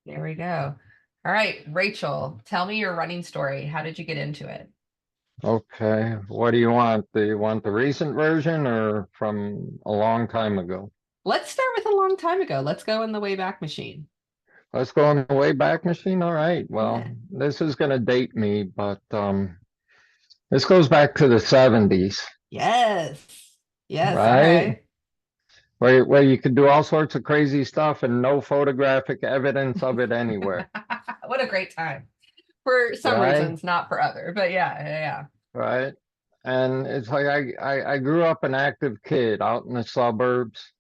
There we go. All right, Rachel, tell me your running story. How did you get into it? Okay, what do you want? Do you want the recent version or from a long time ago? Let's start with a long time ago. Let's go in the Wayback Machine. Let's go on the Wayback Machine. All right. Well, Yeah. this is going to date me, but this goes back to the 70s, Yes. Yes. right? Okay. Where you could do all sorts of crazy stuff and no photographic evidence of it anywhere, What a great time. For some right? reasons, not for other, but yeah. Right. And it's like I grew up an active kid out in the suburbs.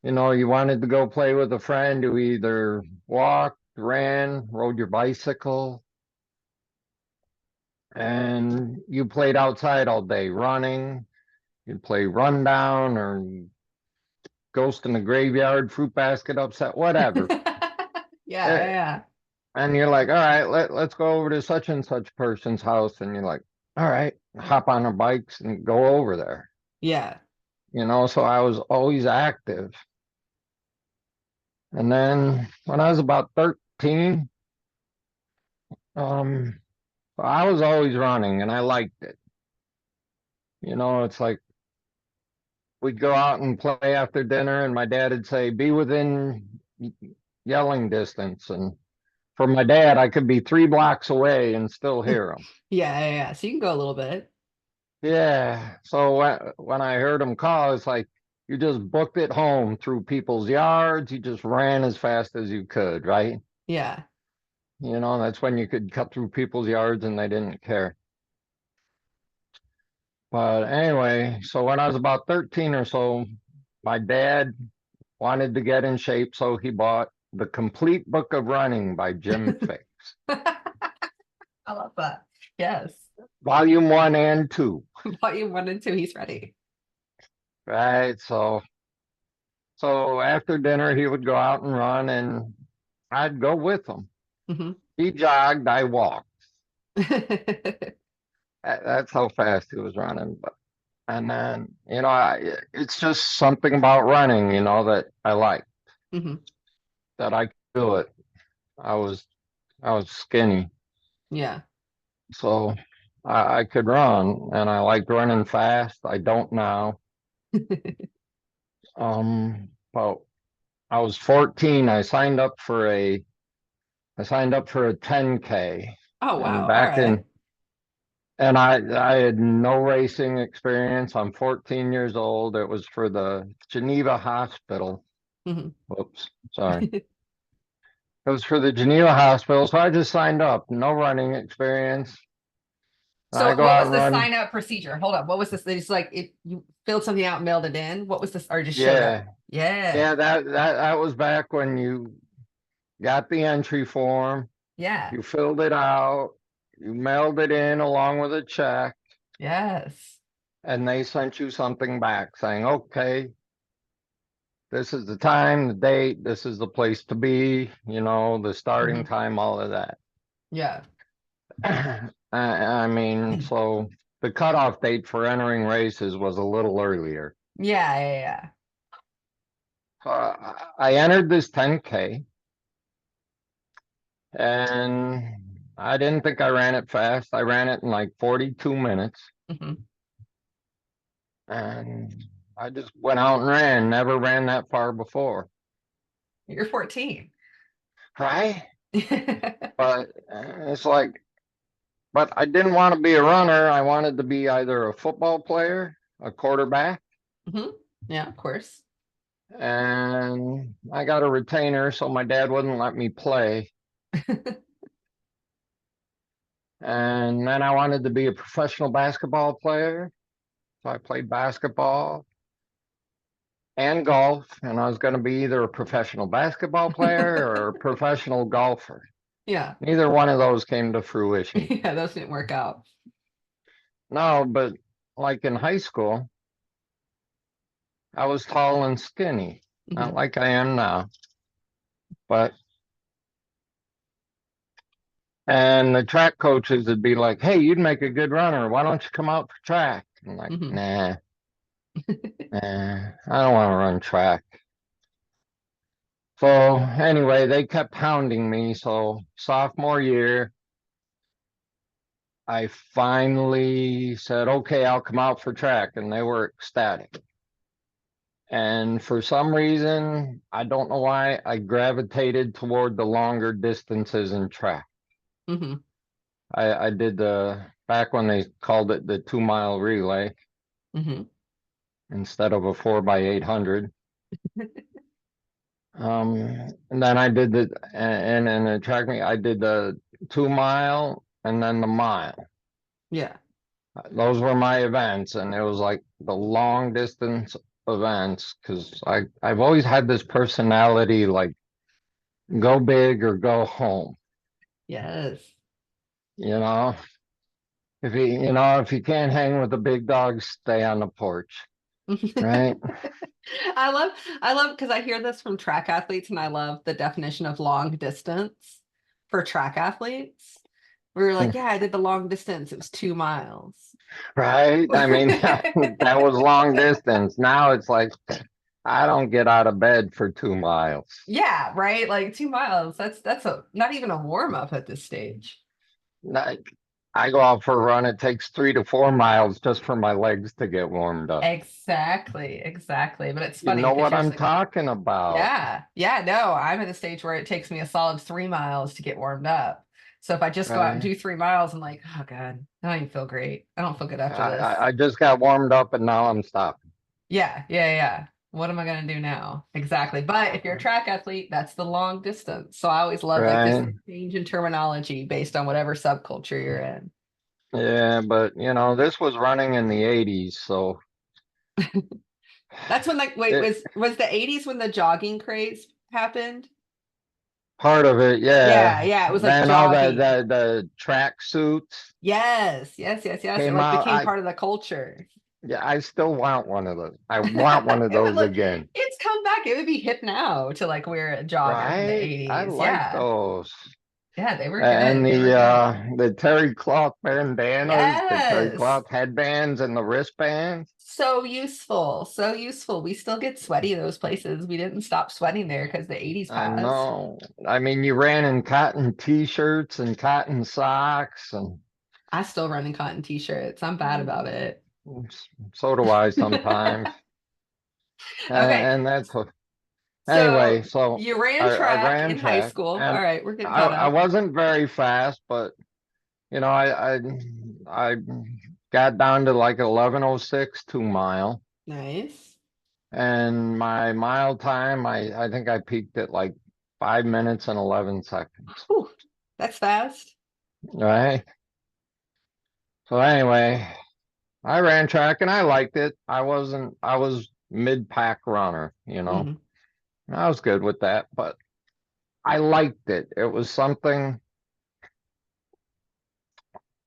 You know, you wanted to go play with a friend who either walked, ran, rode your bicycle, and you played outside all day running. You'd play rundown or ghost in the graveyard, fruit basket upset, whatever. Yeah. Eh, Yeah. And you're like, all right, let's go over to such and such person's house. And you're like, all right, hop on our bikes and go over there. Yeah. So I was always active. And then when I was about 13, um, I was always running and I liked it. It's like we'd go out and play after dinner, and my dad would say, be within yelling distance. And for my dad, I could be 3 blocks away and still hear him. Yeah. So you can go a little bit. Yeah. So when I heard him call, it's like you just booked it home through people's yards. You just ran as fast as you could, right? Yeah. That's when you could cut through people's yards and they didn't care. But anyway, so when I was about 13 or so, my dad wanted to get in shape, so he bought The Complete Book of Running by Jim Fix, I love that. Yes. volume one and two. Volume one and two, he's ready. Right. So after dinner he would go out and run and I'd go with him. Hmm. He jogged, I walked. That's how fast he was running. But and then, it's just something about running, that I like, Hmm. that I could do it. I was I was skinny. Yeah. So I could run and I liked running fast. I don't now. But I was 14. I signed up for a 10K. Oh And wow. All back right. in and I had no racing experience. I'm 14 years old. It was for the Geneva Hospital. Hmm. Whoops, sorry. It was for the Geneva Hospital. So I just signed up. No running experience. I So go what out was and the run. sign up procedure? Hold up. What was this? It's like if you filled something out, mailed it in. What was this, or just showed up? Yeah. Yeah. Yeah, that was back when you got the entry form, Yeah. you filled it out, you mailed it in along with a check, Yes. and they sent you something back saying, okay, this is the time, the date, this is the place to be, the starting Hmm. time, all of that. Yeah. I mean, so the cutoff date for entering races was a little earlier. Yeah. So I entered this 10K and I didn't think I ran it fast. I ran it in like 42 minutes. Hmm. And I just went out and ran, never ran that far before. You're 14. Right? But it's like, but I didn't want to be a runner. I wanted to be either a football player, a quarterback, Hmm. Yeah, of course. and I got a retainer, so my dad wouldn't let me play. And then I wanted to be a professional basketball player. So I played basketball and golf, and I was going to be either a professional basketball player or a professional golfer. Yeah. Neither one of those came to fruition. Yeah, those didn't work out. No, but like in high school, I was tall and skinny, not Hmm. like I am now. But and the track coaches would be like, "Hey, you'd make a good runner. Why don't you come out for track?" I'm like, Hmm. "Nah, nah, I don't want to run track." So anyway, they kept hounding me. So sophomore year, I finally said, okay, I'll come out for track. And they were ecstatic. And for some reason, I don't know why, I gravitated toward the longer distances in track. Hmm. I did back when they called it the 2 mile relay Hmm. instead of a 4x800. And then I did and it tracked me. I did the 2 mile and then the mile. Yeah. Those were my events, and it was like the long distance events because I've always had this personality like go big or go home. Yes. You know, if you can't hang with the big dogs, stay on the porch, right? I love, I love because I hear this from track athletes, and I love the definition of long distance for track athletes. We were like, yeah, I did the long distance. It was 2 miles. Right? I mean, that was long distance. Now it's like I don't get out of bed for 2 miles. Yeah, right. Like 2 miles. That's a not even a warm up at this stage. Like, I go out for a run. It takes 3 to 4 miles just for my legs to get warmed up. Exactly, exactly. But it's You funny know because what you're I'm saying, talking about, yeah, yeah, no, I'm at a stage where it takes me a solid 3 miles to get warmed up. So if I just go out and right? do 3 miles, I'm like, oh God, I don't even feel great. I don't feel good I, after this. I just got warmed up and now I'm stopping, Yeah, yeah, yeah. What am I gonna do now? Exactly. But if you're a track athlete, that's the long distance. So I always love like this right? change in terminology based on whatever subculture you're in. Yeah, but this was running in the 80s, so That's when like wait, it was the 80s when the jogging craze happened? part of it, Yeah, yeah. yeah, it was like Then all jogging. the track suits Yes, yes, yes, yes. It came like out. became part of the culture. Yeah, I still want one of those. I want one of It would those look, again. it's come back. It would be hip now to like wear a jogger from the Right? I 80s. like Yeah. those. Yeah, they were And good. They were good. the terry cloth bandanas, the terry Yes. cloth headbands and the wristbands. So useful. So useful. We still get sweaty in those places. We didn't stop sweating there because the 80s I passed. know. I mean, you ran in cotton t-shirts and cotton socks and I still run in cotton t-shirts. I'm bad about it. so do I sometimes. Okay. And that's what, So anyway, so you ran I track ran in high track school. All and right, we're getting caught I up. wasn't very fast, but I got down to like 11:06 2 mile, Nice. and my mile time, I think I peaked at like 5 minutes and 11 seconds. Whew, that's fast. Right. So anyway, I ran track and I liked it. I was mid-pack runner, Hmm. I was good with that, but I liked it. It was something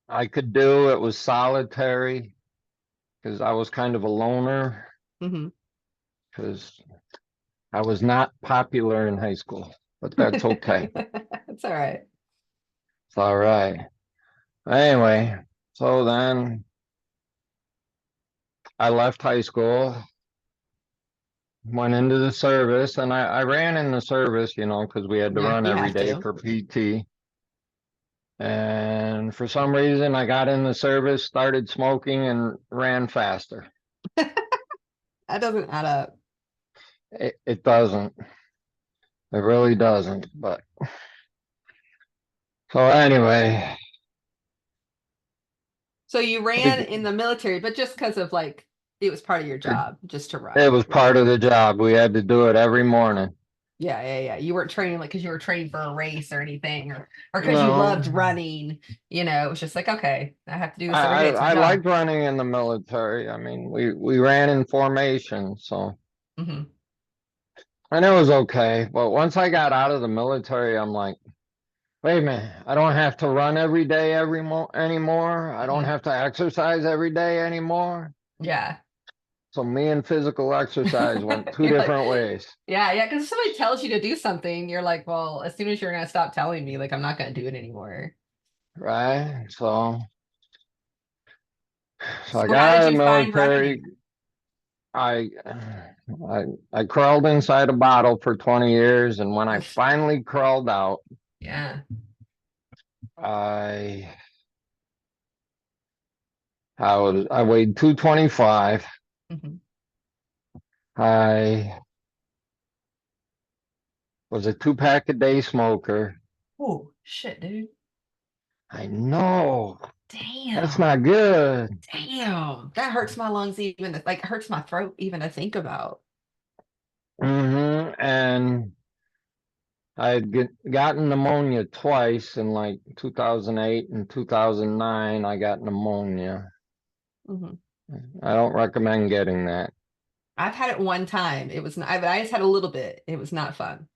I could do. It was solitary because I was kind of a loner Hmm. because I was not popular in high school, but that's okay. It's all right. It's all right. Anyway, so then I left high school, went into the service, and I ran in the service, because we had to Yeah, run you every have day to. for PT. And for some reason, I got in the service, started smoking, and ran faster. That doesn't add up. It doesn't. It really doesn't. But so anyway, So you ran it, in the military, but just because of like it was part of your it job, just to it run, was part right? of the job. We had to do it every morning. Yeah, yeah, yeah. You weren't training like because you were training for a race or anything, or because you No, loved running. It was just like, okay, I have to do this every I day. It's my I job. liked running in the military. I mean, we ran in formation, so Hmm. and it was okay. But once I got out of the military, I'm like, wait a minute, I don't have to run every day anymore. I don't Hmm. have to exercise every day anymore. Yeah. So me and physical exercise went two You're like, different ways, yeah, yeah. Because if somebody tells you to do something, you're like, well, as soon as you're gonna stop telling me, like, I'm not gonna do it anymore. right? So I So got how out did of the you find military. running? I I crawled inside a bottle for 20 years, and when I finally crawled out, Yeah. I I weighed 225. Mhm. I was a 2 pack a day smoker. Oh, shit, dude. I know that's Damn. not good. Damn. That hurts my lungs even like hurts my throat even to think about. And I had gotten pneumonia twice in like 2008 and 2009. I got pneumonia. Mhm. I don't recommend getting that. I've had it one time. It was not, I just had a little bit. It was not fun.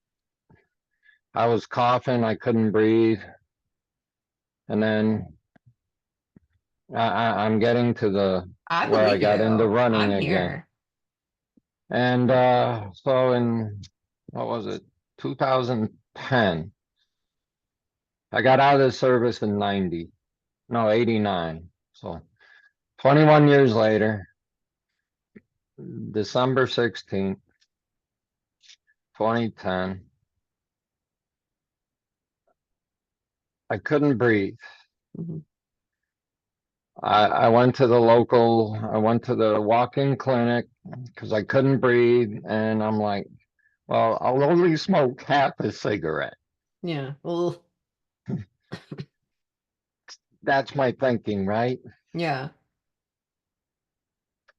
I was coughing, I couldn't breathe. And then I'm getting to the I where I believe got into you. running I'm again. here. And so in what was it, 2010, I got out of the service in 90, no, 89. So 21 years later, December 16th, 2010, I couldn't breathe. Mhm. I went to I went to the walk-in clinic because I couldn't breathe. And I'm like, well, I'll only smoke half a cigarette. Yeah. Well, That's my thinking, right? yeah.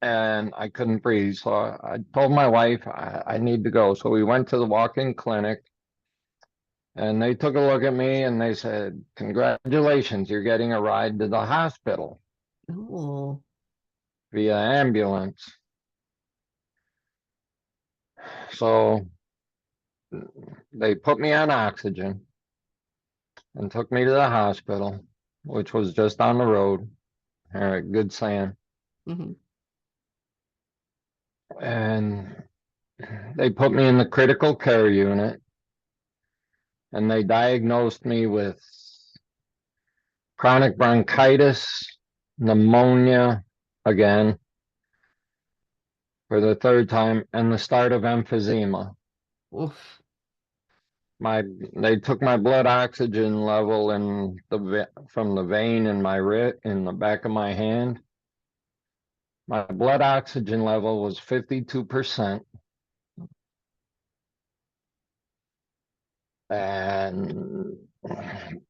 And I couldn't breathe. So I told my wife I need to go. So we went to the walk-in clinic and they took a look at me and they said, congratulations, you're getting a ride to the hospital Oh. via ambulance. So they put me on oxygen and took me to the hospital, which was just on the road here at Good Sand. Mhm. And they put me in the critical care unit and they diagnosed me with chronic bronchitis, pneumonia again for the third time, and the start of emphysema. Oof. My they took my blood oxygen level in from the vein in in the back of my hand. My blood oxygen level was 52%. And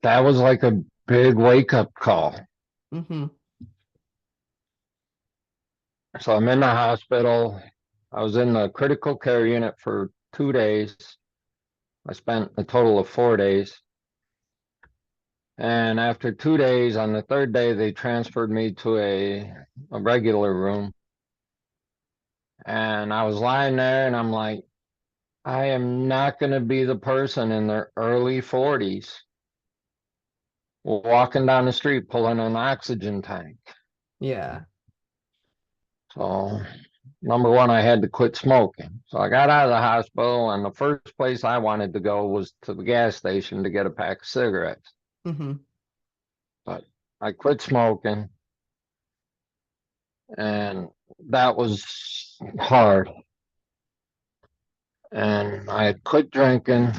that was like a big wake up call. Mhm. So I'm in the hospital. I was in the critical care unit for 2 days. I spent a total of 4 days. And after 2 days, on the third day, they transferred me to a regular room. And I was lying there and I'm like, I am not going to be the person in their early 40s walking down the street pulling an oxygen tank. Yeah. So, number one, I had to quit smoking. So I got out of the hospital, and the first place I wanted to go was to the gas station to get a pack of cigarettes. Mhm. But I quit smoking, and that was hard. And I had quit drinking,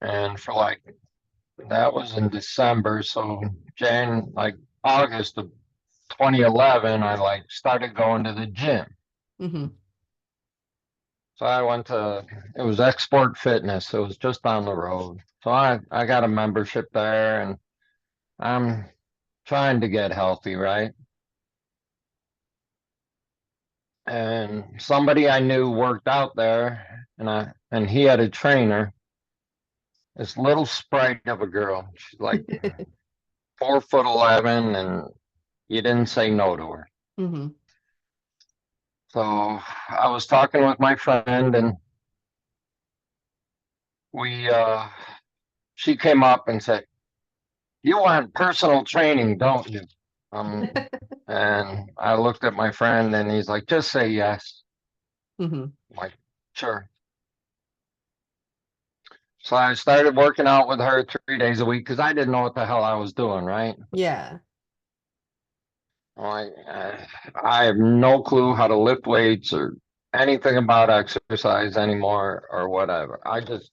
and for like that was in December. So like August of 2011, I like started going to the gym. Mhm. So I went to, it was Export Fitness. It was just down the road. So I got a membership there and I'm trying to get healthy, right? And somebody I knew worked out there and he had a trainer, this little sprite of a girl. She's like 4'11" and you didn't say no to her. Mhm. So I was talking with my friend and we she came up and said, you want personal training, don't you? Um, and I looked at my friend and he's like, just say yes. Mhm. I'm like, sure. So I started working out with her 3 days a week because I didn't know what the hell I was doing, right? Yeah. I'm like, I have no clue how to lift weights or anything about exercise anymore or whatever. I just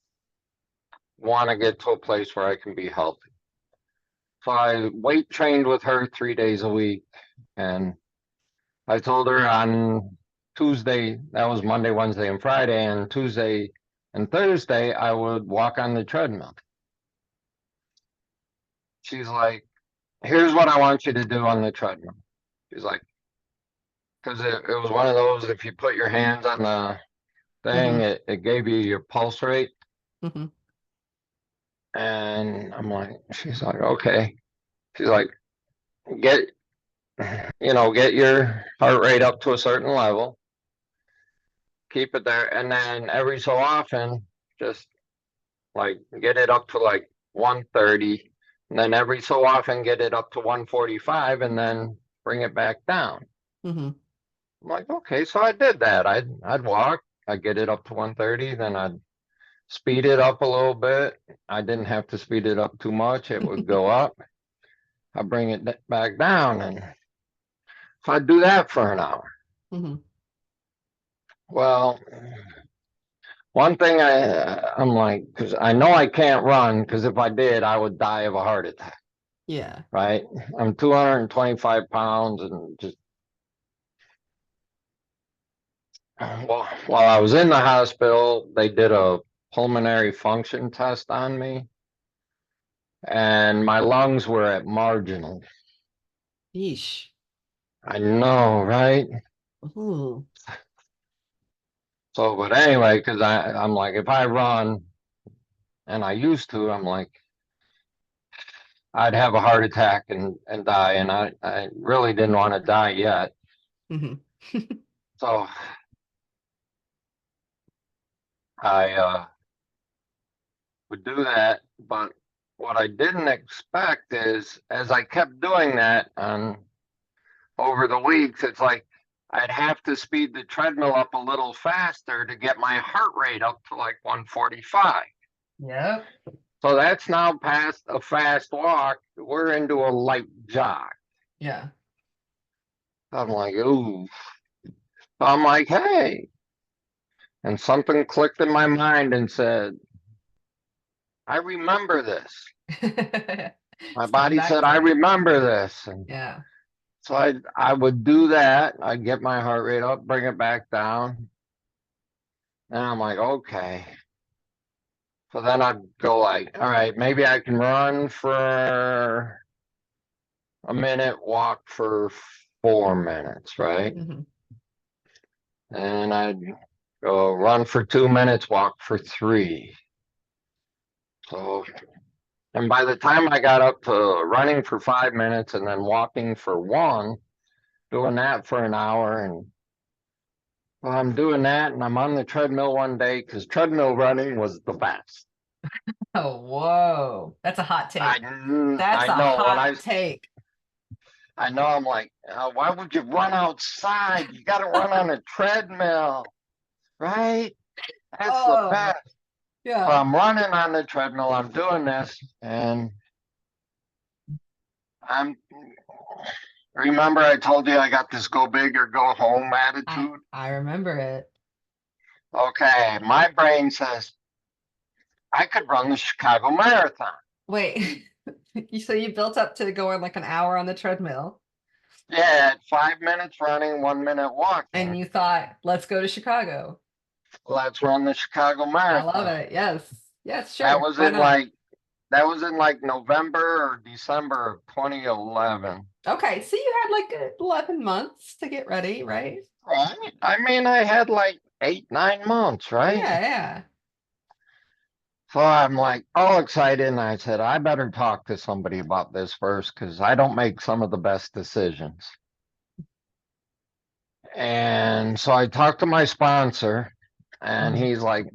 want to get to a place where I can be healthy. So I weight trained with her 3 days a week. And I told her on Tuesday, that was Monday, Wednesday, and Friday, and Tuesday and Thursday, I would walk on the treadmill. She's like, here's what I want you to do on the treadmill. She's like, because it was one of those, if you put your hands on the thing, Mm-hmm. it gave you your pulse rate. Mm-hmm. And I'm like, she's like, okay. She's like, get, get your heart rate up to a certain level, keep it there. And then every so often, just like get it up to like 130. And then every so often, get it up to 145 and then bring it back down. Mm-hmm. I'm like, okay. So I did that. I'd walk, I'd get it up to 130, then I'd speed it up a little bit. I didn't have to speed it up too much. It would go up. I bring it back down, and so I do that for an hour. Mm-hmm. Well, one thing I'm like, because I know I can't run, because if I did, I would die of a heart attack. Yeah. Right? I'm 225 pounds, and just while I was in the hospital, they did a pulmonary function test on me, and my lungs were at marginal. Yeesh. I know, right? Ooh. So, but anyway, because I'm like, if I run, and I used to, I'm like, I'd have a heart attack and die, and I really didn't want to die yet. Mm-hmm. So I would do that, but what I didn't expect is as I kept doing that and over the weeks, it's like I'd have to speed the treadmill up a little faster to get my heart rate up to like 145. Yep. So that's now past a fast walk. We're into a light jog. Yeah. I'm like, ooh. So I'm like, hey. And something clicked in my mind and said, I remember this. My It's coming body back said, to I you. remember this. And Yeah. so I would do that. I'd get my heart rate up, bring it back down. And I'm like, okay. So then I'd go like, all right, maybe I can run for a minute, walk for 4 minutes, right? Mm-hmm. And I'd go run for 2 minutes, walk for three. So, and by the time I got up to running for 5 minutes and then walking for one, doing that for an hour, and well, I'm doing that, and I'm on the treadmill one day because treadmill running was the best. Oh, whoa. That's a hot I take. That's I a know when hot take. I know I'm like, why would you run outside? You got to run on a treadmill, right? That's the Oh, best. So yeah. I'm running on the treadmill. I'm doing this, and I'm. Remember, I told you I got this go big or go home I attitude. I remember it. Okay, my brain says I could run the Chicago Marathon. Wait. So you built up to going like an hour on the treadmill Yeah, at 5 minutes running, 1 minute and walking. you thought, let's go to Chicago. Let's run the Chicago I love Marathon. it. Yes. Yes, That sure. was Why in not? like November or December of 2011. Okay, so you had like 11 months to get ready, right? Right? I mean, I had like 8, 9 months, right? Yeah, yeah. So I'm like all excited, and I said, I better talk to somebody about this first because I don't make some of the best decisions. And so I talked to my sponsor, and Mhm. he's like,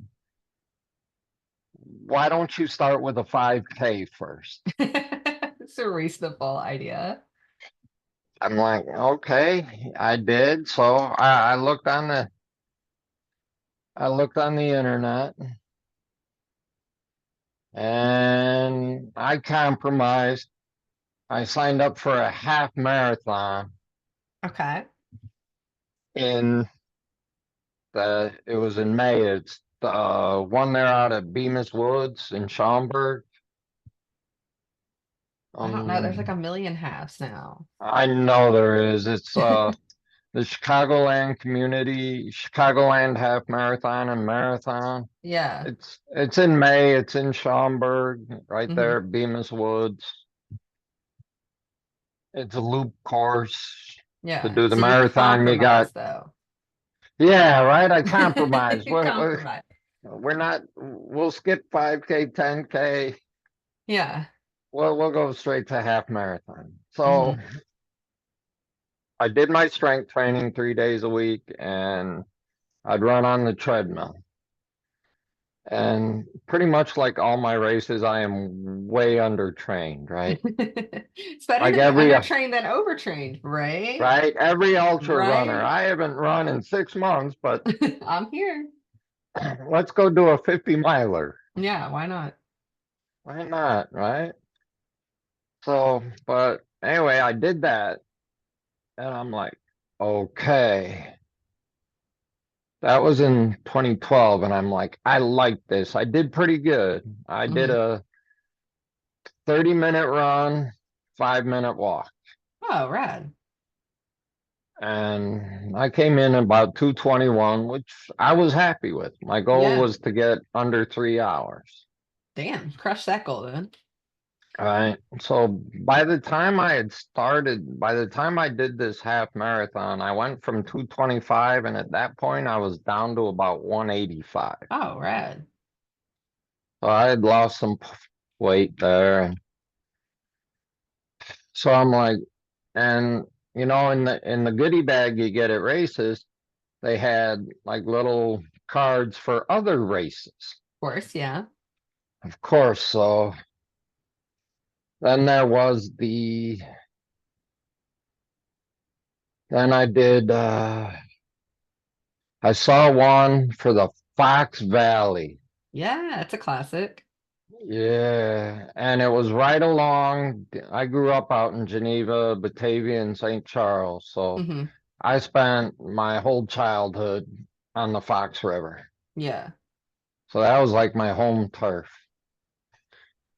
why don't you start with a 5K first? It's a reasonable idea. I'm like, okay, I did. So I looked on the internet, and I compromised. I signed up for a half marathon Okay. It was in May. It's the one there out at Bemis Woods in Schaumburg. I don't know. There's like Um, a million halves now. I know there is. It's the Chicagoland Half Marathon and Marathon. Yeah. It's in May. It's in Schaumburg, right Hmm. there at Bemis Woods. It's a loop course. To Yeah. do the So you marathon, you got, compromise though. yeah, right. I compromise. You compromise. We're not. We'll skip 5K, 10K. Yeah. We'll go straight to half marathon. So Hmm. I did my strength training 3 days a week, and I'd run on the treadmill. And pretty much like all my races, I am way undertrained, right? It's better Like to be undertrained than overtrained, right? every ultra runner. Right? I haven't run in 6 months, but I'm here. let's go do a 50 miler. Yeah, why not? Why not, right? So, but anyway, I did that, and I'm like, okay. That was in 2012, and I'm like, I like this. I did pretty good. I did Hmm. a 30-minute run, 5-minute walk, Oh, rad. and I came in about 2:21, which I was happy with. My goal Yeah. was to get under 3 hours. Damn, crush that goal then. All right. So by the time I did this half marathon, I went from 2:25, and at that point I was down to about 185. Oh, rad. So I had lost some weight there. And so I'm like, and in the goodie bag you get at races, they had like little cards for other races. Of course, yeah. Of course. So then there was then I saw one for the Fox Valley. Yeah, it's a classic. Yeah, and it was right along. I grew up out in Geneva, Batavia, and St. Charles, so Hmm. I spent my whole childhood on the Fox River. Yeah. So that was like my home turf.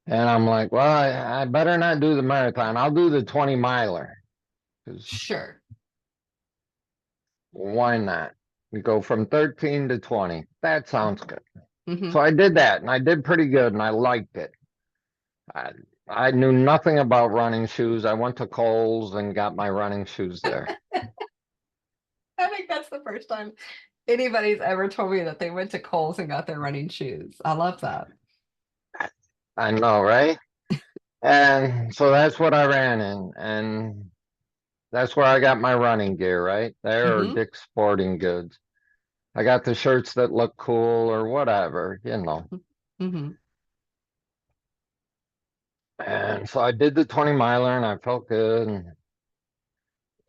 And I'm like, well, I better not do the marathon. I'll do the 20 miler. Because Sure. why not? We go from 13 to 20. That sounds good. Hmm. So I did that, and I did pretty good, and I liked it. I, I knew nothing about running shoes. I went to Kohl's and got my running shoes there. I think that's the first time anybody's ever told me that they went to Kohl's and got their running shoes. I love that. I know, right? And so that's what I ran in, and that's where I got my running gear, right? There are Hmm. Dick's Sporting Goods. I got the shirts that look cool or whatever. Hmm. And so I did the 20 miler and I felt good. And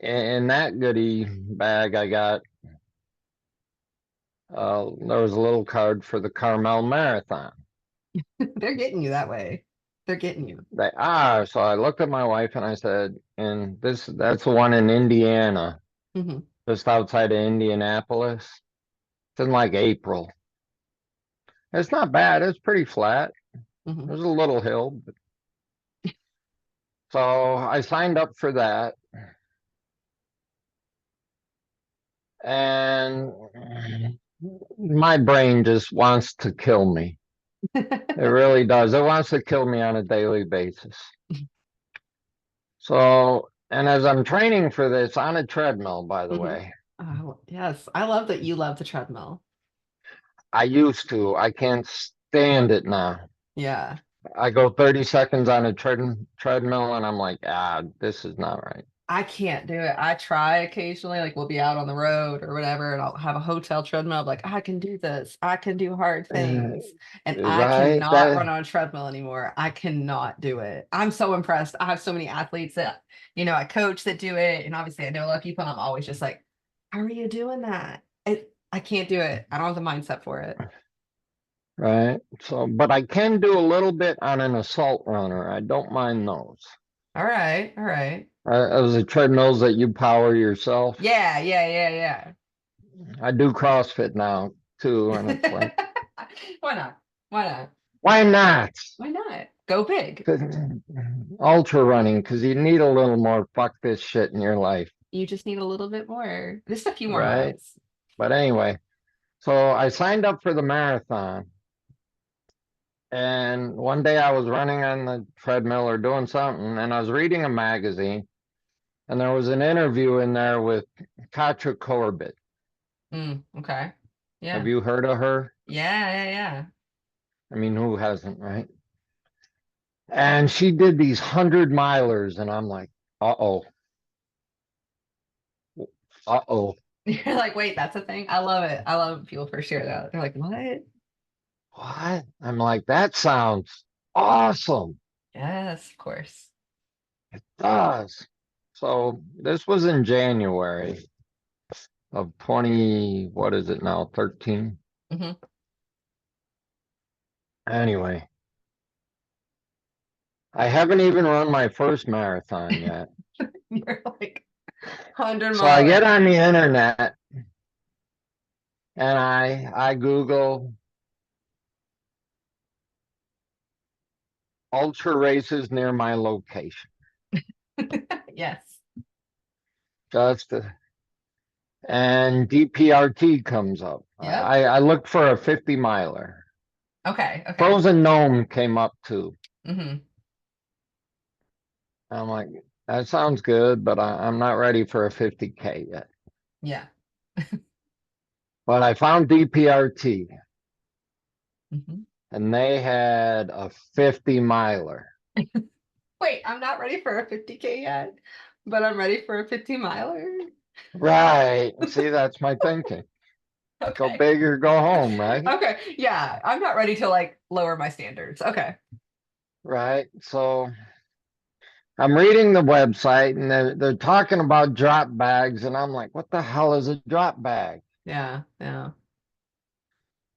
in that goodie bag, I got there was a little card for the Carmel Marathon. They're getting you that way. They're getting you. So I looked at my wife and I said, and that's the one in Indiana, Hmm. just outside of Indianapolis. It's in like April. It's not bad. It's pretty flat. Hmm. There's a little hill. So I signed up for that. And my brain just wants to kill me. It really does. It wants to kill me on a daily basis. So, and as I'm training for this on a treadmill, by the Hmm. way, Oh, yes. I love that you love the treadmill. I used to, I can't stand it now. Yeah. I go 30 seconds on a treadmill and I'm like, this is not right. I can't do it. I try occasionally, like we'll be out on the road or whatever, and I'll have a hotel treadmill. I'm like, I can do this. I can do hard things. And I Right? cannot run on a treadmill anymore. I cannot do it. I'm so impressed. I have so many athletes that, I coach that do it. And obviously I know a lot of people, and I'm always just like, how are you doing that? I can't do it. I don't have the mindset for it. Right. So, but I can do a little bit on an assault runner. I don't mind those. All right. All right. Those are treadmills that you power yourself. Yeah, yeah, I do CrossFit now too, and it's yeah, like, yeah. Why not? Why not? why not? Why not? Go big. 'Cause ultra running, because you need a little more fuck this shit in your life, You just need a little bit more. Just a few more right? miles. But anyway, so I signed up for the marathon, and one day I was running on the treadmill or doing something, and I was reading a magazine, and there was an interview in there with Katra Corbett. Okay. Have Yeah. you heard of her? Yeah, yeah, yeah. I mean, who hasn't, right? And she did these 100 milers, and I'm like, uh-oh, uh-oh, You're like, wait, that's a thing. I love it. I love when people first share that. They're like, what? what? I'm like, that sounds awesome. Yes, of course. Does. So this was in January of 20, what is it now, 13? Hmm. Anyway, I haven't even run my first marathon yet. You're like 100 So I get miler. on the internet and I Google ultra races near my location. Yes. Just and DPRT comes up. Yep. I looked for a 50 miler. Okay. Okay. Frozen Gnome came up too. Hmm. I'm like, that sounds good, but I'm not ready for a 50K yet. Yeah. But I found DPRT Hmm. and they had a 50 miler. Wait, I'm not ready for a 50K yet, but I'm ready for a 50 miler. Right. See, that's my thinking. Go Okay. big or go home, right? Okay. Yeah. I'm not ready to like lower my standards. Okay. Right. So I'm reading the website and they're talking about drop bags, and I'm like, what the hell is a drop bag? Yeah. Yeah.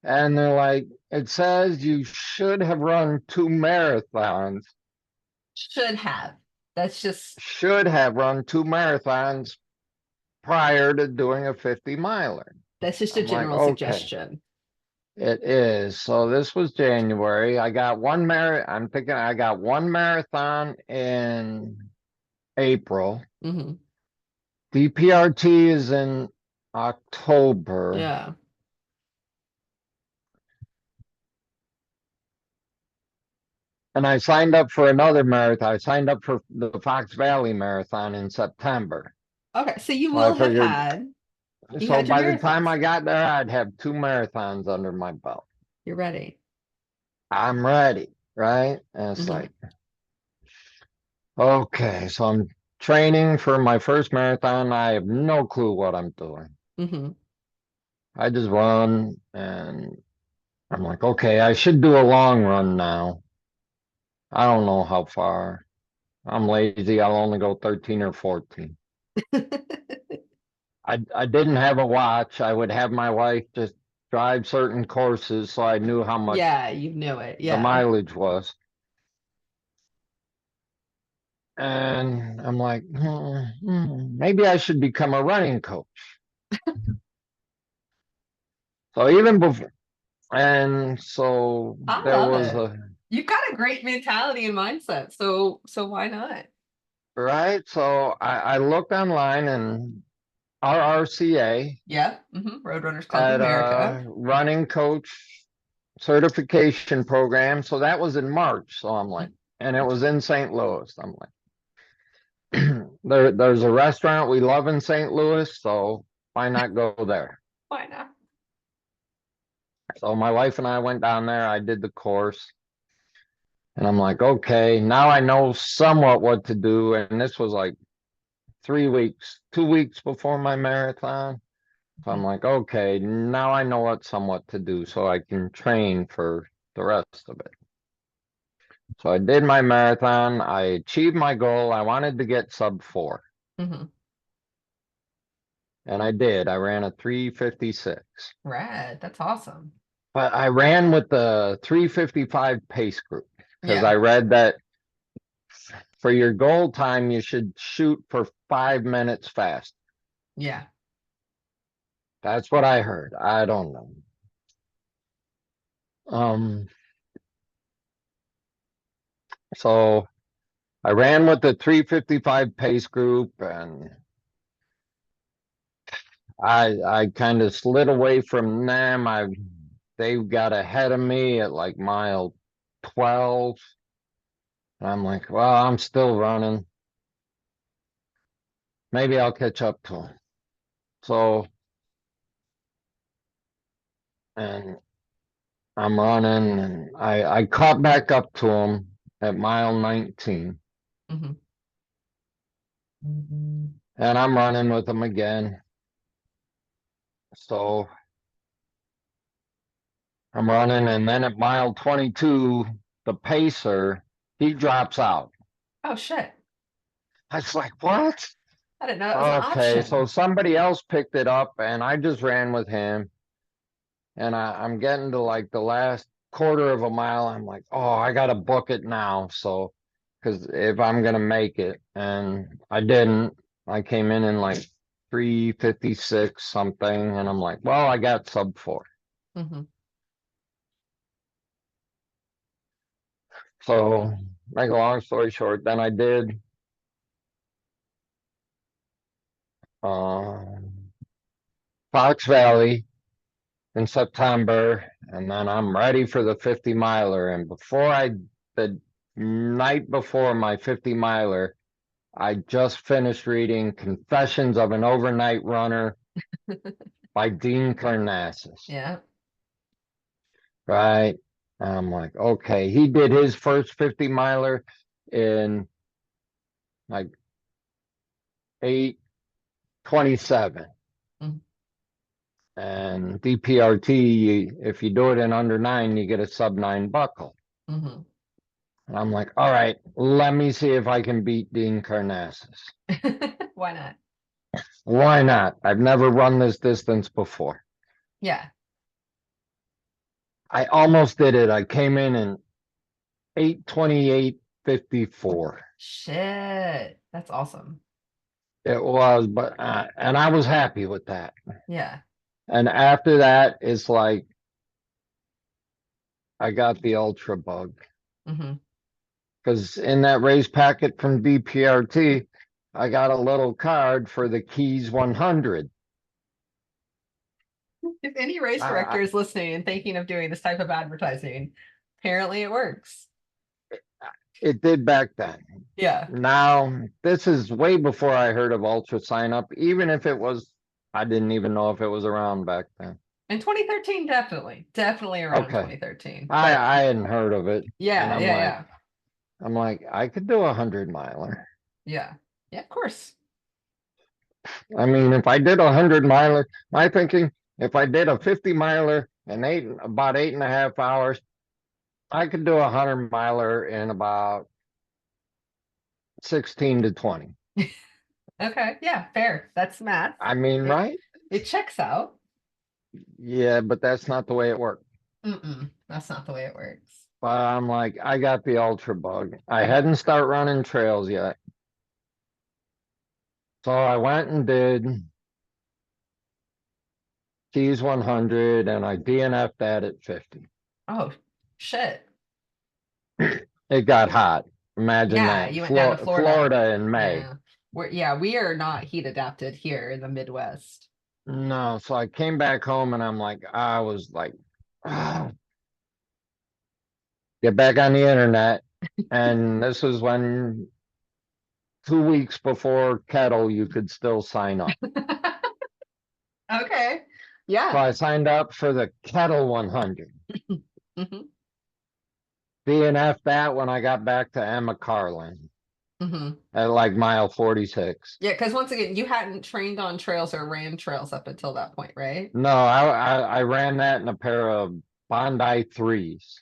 And they're like, it says you should have run 2 marathons, Should have. That's just should have run 2 marathons prior to doing a 50 miler. that's just a I'm like, general okay, suggestion. it is. So this was January. I'm thinking I got one marathon in April. Hmm. DPRT is in October. Yeah. And I signed up for another marathon. I signed up for the Fox Valley Marathon in September. Okay. So you So I will have figured, had you so had your by the time marathons. I got there, I'd have 2 marathons under my belt. You're ready. I'm ready, right? And it's Hmm. like, okay, so I'm training for my first marathon. I have no clue what I'm doing. Hmm. I just run and I'm like, okay, I should do a long run now. I don't know how far. I'm lazy. I'll only go 13 or 14. I didn't have a watch. I would have my wife just drive certain courses so I knew how much Yeah, you knew it. the Yeah. mileage was. And I'm like, maybe I should become a running coach. So even before, and so I there love was it. a, You've got a great mentality and mindset. So why not? right? So I looked online and RRCA Yep. Roadrunners Club of had America. a running coach certification program. So that was in March. So I'm like, and it was in St. Louis. I'm like, there's a restaurant we love in St. Louis, so why not go there? Why not? So my wife and I went down there. I did the course, and I'm like, okay, now I know somewhat what to do. And this was like 3 weeks, 2 weeks before my marathon. So I'm like, okay, now I know what somewhat to do so I can train for the rest of it. So I did my marathon. I achieved my goal. I wanted to get sub 4, Hmm. and I did. I ran a 3:56, Rad. That's awesome. but I ran with the 3:55 pace group because Yeah. I read that for your goal time, you should shoot for 5 minutes fast. Yeah. That's what I heard. I don't know. So I ran with the 355 pace group, and I kind of slid away from them. They got ahead of me at like mile 12. And I'm like, well, I'm still running. Maybe I'll catch up to them. So, and I'm running, and I caught back up to them at mile 19. Mm-hmm. And I'm running with them again. So I'm running, and then at mile 22, the pacer, he drops out. Oh shit. I was like, what? I didn't know that was an Okay, so option. somebody else picked it up, and I just ran with him. And I'm getting to like the last quarter of a mile. I'm like, oh, I gotta book it now. So, because if I'm gonna make it, and I didn't, I came in like 3:56 something, and I'm like, well, I got sub 4. Mm-hmm. So, make a long story short, then I did um, Fox Valley in September, and then I'm ready for the 50 miler. And the night before my 50 miler, I just finished reading Confessions of an Overnight Runner by Dean Karnazes. Yeah. Right. And I'm like, okay, he did his first 50 miler in like 8:27. Mm-hmm. And DPRT, if you do it in under 9, you get a sub 9 buckle. Mm-hmm. And I'm like, all right, let me see if I can beat Dean Karnazes. Why not? Why not? I've never run this distance before. Yeah. I almost did it. I came in 8:28:54. Shit. That's awesome. It was, but and I was happy with that. Yeah. And after that, it's like I got the ultra bug, Mm-hmm. because in that race packet from DPRT, I got a little card for the Keys 100. If any race I, director is listening and thinking of doing this type of advertising, apparently it works. it did back then. Yeah. Now, this is way before I heard of ultra sign up, even if it was, I didn't even know if it was around back then. In 2013, definitely. Definitely around Okay. 2013. I But I hadn't heard of it. And yeah, yeah, yeah. I'm like, I could do 100 miler. Yeah. Yeah, of course. I mean, if I did 100 miler, my thinking, if I did a 50 miler in about 8.5 hours, I could do 100 miler in about 16 to 20. Okay. Yeah, fair. That's math. I mean, It right? it checks out. Yeah, but that's not the way it worked. Mm-mm. That's not the way it works. But I'm like, I got the ultra bug. I Yeah. hadn't started running trails yet. So I went and did Keys 100, and I DNF'd that at 50. Oh, shit. It got hot. Imagine Yeah, that. you went down to Florida. Florida in May. Yeah. We are not heat adapted here in the Midwest. No, so I came back home, and I was like, ah, get back on the internet. And this was when 2 weeks before Kettle, you could still sign up. Okay. So Yeah. I signed up for the Kettle 100. Hmm. DNF that when I got back to Emma Carlin Hmm. at like mile 46. Yeah, because once again, you hadn't trained on trails or ran trails up until that point, right? No, I ran that in a pair of Bondi threes.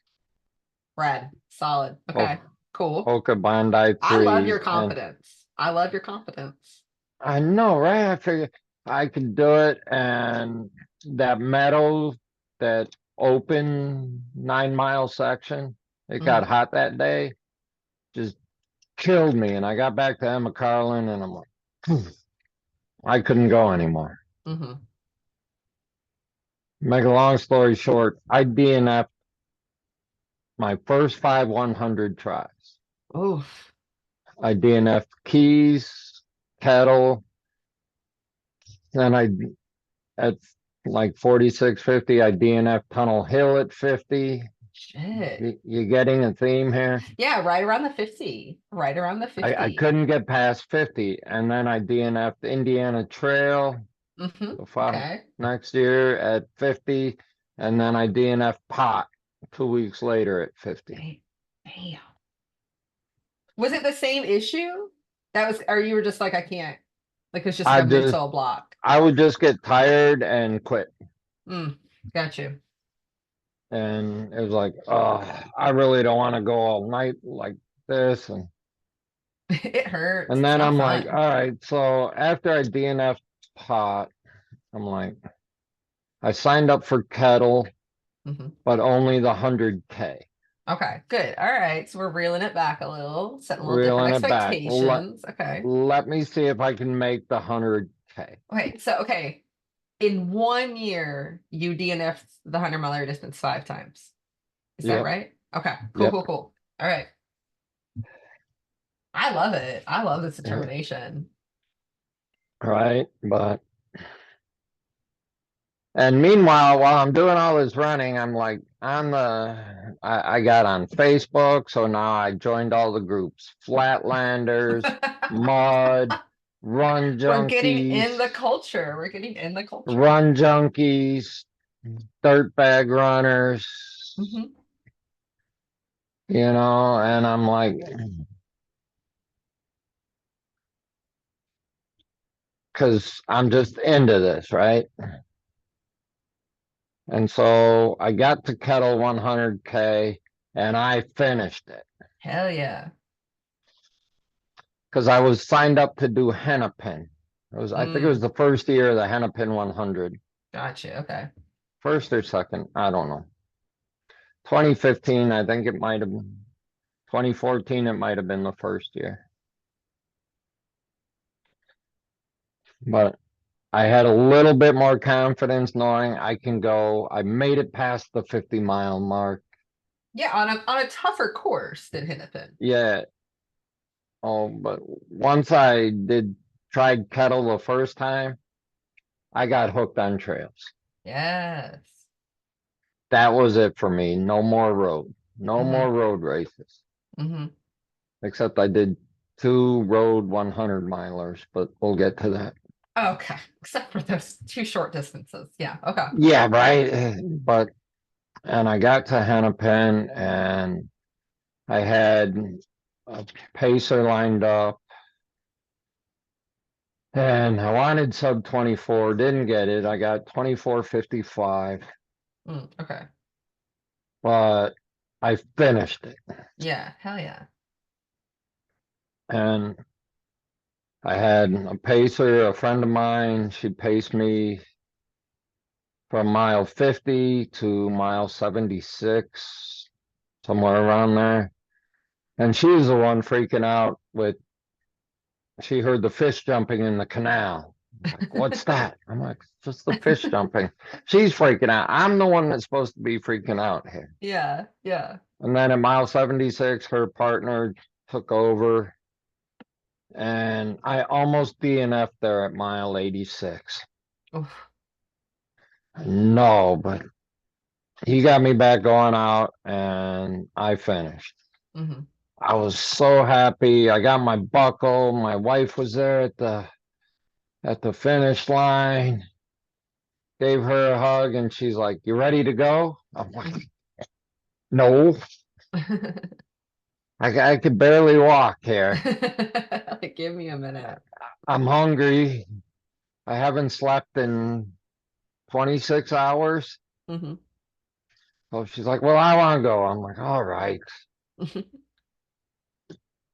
Rad. Solid. Okay. Cool. Hoka Bondi I love your threes. And confidence. I love your confidence. I know, right? I figured I could do it. And that meadow, that open 9 mile section, it got Hmm. hot that day. Just killed me. And I got back to Emma Carlin and I'm like, I couldn't go anymore. Mm-hmm. Make a long story short, I DNF'd my first 5 100 tries. Oof. I DNF'd Keys, Kettle, then at like 4650, I DNF'd Tunnel Hill at 50. Shit. You getting a theme here? Yeah, right around the 50. Right around the I 50. couldn't get past 50. And then I DNF'd Indiana Trail Mm-hmm. the Okay. next year at 50. And then I DNF'd Pot 2 weeks later at 50. Damn. Was it the same issue? That was, or you were just like, I can't, like it's just I like a just, mental block. I would just get tired and quit. Mm, got you. And it was like, oh, I really don't want to go all night like this. It hurts. And It's then not I'm like, fun. all right. So after I DNF Pot, I'm like, I signed up for Kettle, Hmm. but only the 100K. Okay, good. All right. So we're reeling it back a little, setting a little different Reeling it back. expectations. Okay. Let me see if I can make the 100K. Okay. So, okay. In 1 year, you DNF'd the 100 mile distance 5 times. Is that Yep. right? Okay. Cool, Yep. cool, cool. All right. I love it. I love this Yeah. determination. Right. And meanwhile, while I'm doing all this running, I'm like I got on Facebook. So now I joined all the groups, Flatlanders, Mud, Run We're getting Junkies, in the culture. We're getting in the culture. Run Junkies, Dirtbag Runners, Hmm. and I'm like, because I'm just into this, right? And so I got to Kettle 100K and I finished it Hell yeah. because I was signed up to do Hennepin. I think it was Mm, the first year of the Hennepin 100, gotcha. Okay. first or second, I don't know. 2015, I think it might have been. 2014, it might have been the first year. But I had a little bit more confidence knowing I can go. I made it past the 50-mile mark. Yeah, on a tougher course than Hennepin. Yeah. Oh, but once I tried Kettle the first time, I got hooked on trails. Yes. That was it for me. No more road. No Mm-hmm. more road races. Mm-hmm. Except I did 2 road 100 milers, but we'll get to that. Okay. Except for those two short distances. Yeah. Okay. Yeah, right. And I got to Hennepin and I had a pacer lined up and I wanted sub 24, didn't get it. I got 24:55, Mm, okay. but I finished it. Yeah. Hell yeah. And I had a pacer, a friend of mine, she paced me from mile 50 to mile 76, somewhere around there. And she was the one freaking out she heard the fish jumping in the canal. I'm like, what's that? I'm like, just the fish jumping. She's freaking out. I'm the one that's supposed to be freaking out here. Yeah. Yeah. And then at mile 76, her partner took over and I almost DNF'd there at mile 86. Oof. No, but he got me back going out and I finished. Mm-hmm. I was so happy. I got my buckle. My wife was there at the finish line. Gave her a hug and she's like, "You ready to go?" I'm like, "No, I could barely walk here. Like, give me a minute. I'm hungry. I haven't slept in 26 hours." Mm-hmm. So she's like, "Well, I want to go." I'm like, "All right."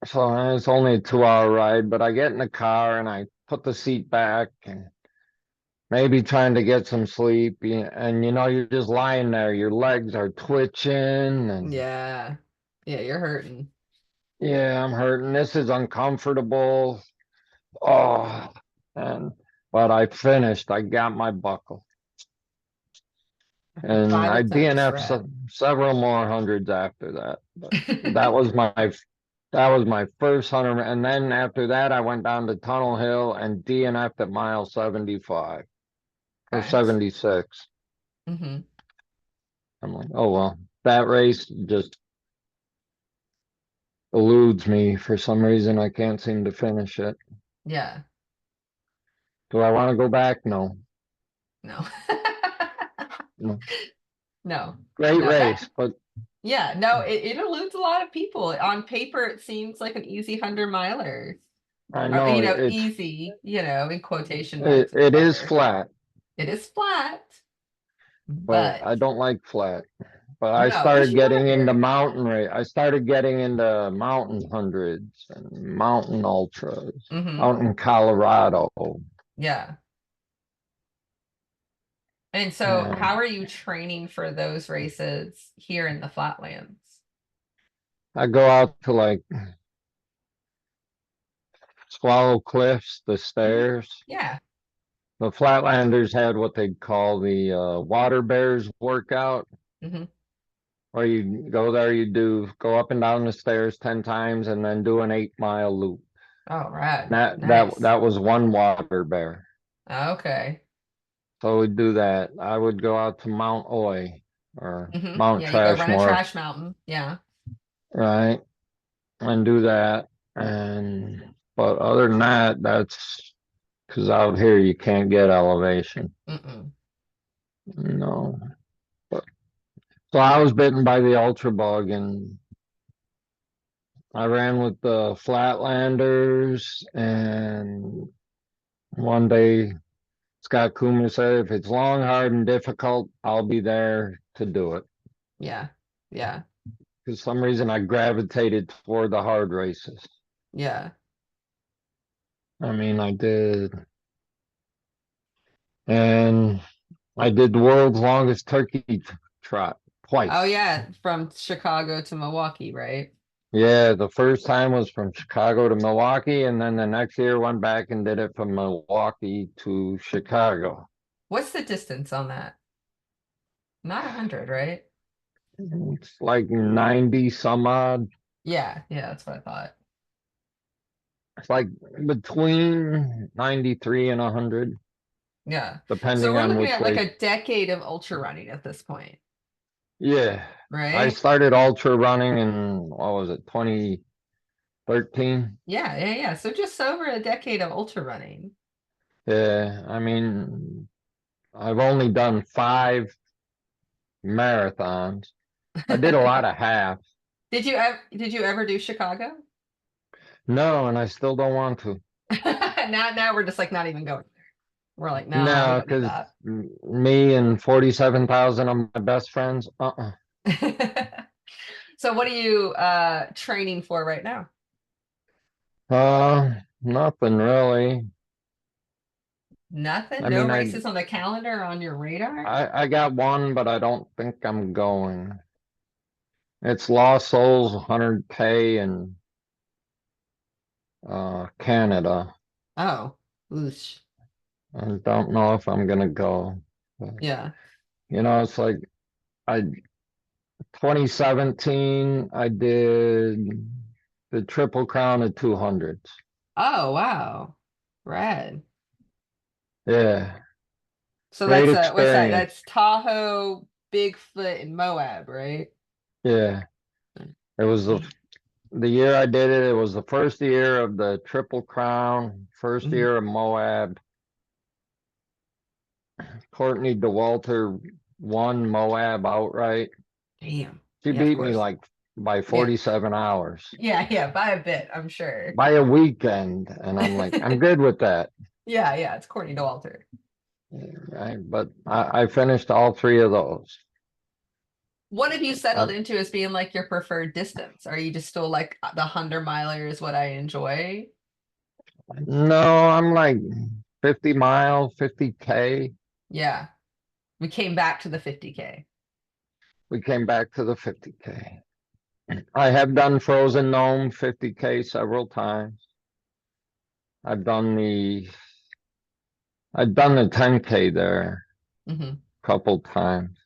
So it's only a 2-hour ride, but I get in the car and I put the seat back and maybe trying to get some sleep. And you're just lying there. Your legs are twitching and Yeah. Yeah, you're hurting. Yeah, I'm hurting. This is uncomfortable. Oh, and but I finished. I got my buckle, I'm and glad I it's finished, DNF'd Rad. several more hundreds after that. But that was my that was my first 100, and then after that, I went down to Tunnel Hill and DNF'd at mile 75 or Okay. 76. Hmm. I'm like, oh well, that race just eludes me for some reason. I can't seem to finish it. Yeah. Do I want to go back? No. No. No. No. Great No. That race, but yeah, no, it eludes a lot of people. On paper, it seems like an easy 100 miler. I Or, know easy, in quotation marks, it is whatever. flat, It is flat, but but I don't like flat. But I no, because started you getting want into your mountain race. I started getting into mountain hundreds and mountain ultras hmm out in Colorado. yeah. And so how And are you training for those races here in the flatlands? I go out to like Swallow Cliffs, the Hmm. stairs. Yeah. The Flatlanders had what they'd call the water bears workout, Hmm. where you go there, you do go up and down the stairs 10 times and then do an 8 mile loop. Oh, rad. That Nice. was one water bear. Okay. So we'd do that. I would go out to Mount Oy or Mount Yeah, you go run a Trashmore, trash mountain. Yeah. right? And do that. And but other than that, that's because out here you can't get elevation. Mm-mm. No. But, so I was bitten by the ultra bug and I ran with the Flatlanders and one day Scott Coomer said if it's long, hard, and difficult, I'll be there to do it. Yeah. Yeah. For some reason I gravitated toward the hard races. Yeah. I mean, I did, and I did the world's longest turkey trot Oh twice. yeah, from Chicago to Milwaukee, right? Yeah, the first time was from Chicago to Milwaukee, and then the next year went back and did it from Milwaukee to Chicago. What's the distance on that? Not 100, right? It's like 90 some odd. Yeah, yeah, that's what I thought. It's like between 93 and 100, Yeah. So depending we're on looking which at like way. a decade of ultra running at this point, Yeah. I right? started ultra running in, what was it, 2013? Yeah, yeah, yeah. So just over a decade of ultra running. Yeah. I mean, I've only done 5 marathons. I did a lot of halves. Did you ever do Chicago? No, and I still don't want to. Now we're just like not even going there. We're like, no, we No, don't need because that. me and 47,000 of my best friends, So what are you training for right now? nothing really. Nothing? I No mean, races on the calendar or on your radar? I got one, but I don't think I'm going. It's Lost Souls 100K in Canada. Oh, oosh. I don't know if I'm gonna go. But, Yeah. it's like I 2017 I did the Triple Crown of 200s. Oh, wow. Rad. Yeah, So great that's what's that? experience. That's Tahoe, Bigfoot, and Moab, right? Yeah, it was the year I did it. It was the first year of the Triple Crown, first Mhm. year of Moab. Courtney DeWalter won Moab outright. Damn. She Yeah, of beat me course. like by Yeah. 47 hours Yeah, yeah, by a bit, I'm sure. by a weekend. And I'm like, I'm good with that. Yeah, yeah, it's Courtney Dauwalter. Right. But I finished all 3 of those. What have you I, settled into as being like your preferred distance? Are you just still like the 100 miler is what I enjoy? no, I'm like 50 mile, 50K. Yeah. We came back to the 50K. We came back to the 50K. I have done Frozen Gnome 50K several times. I've done the I've done the 10K there Hmm. a couple times.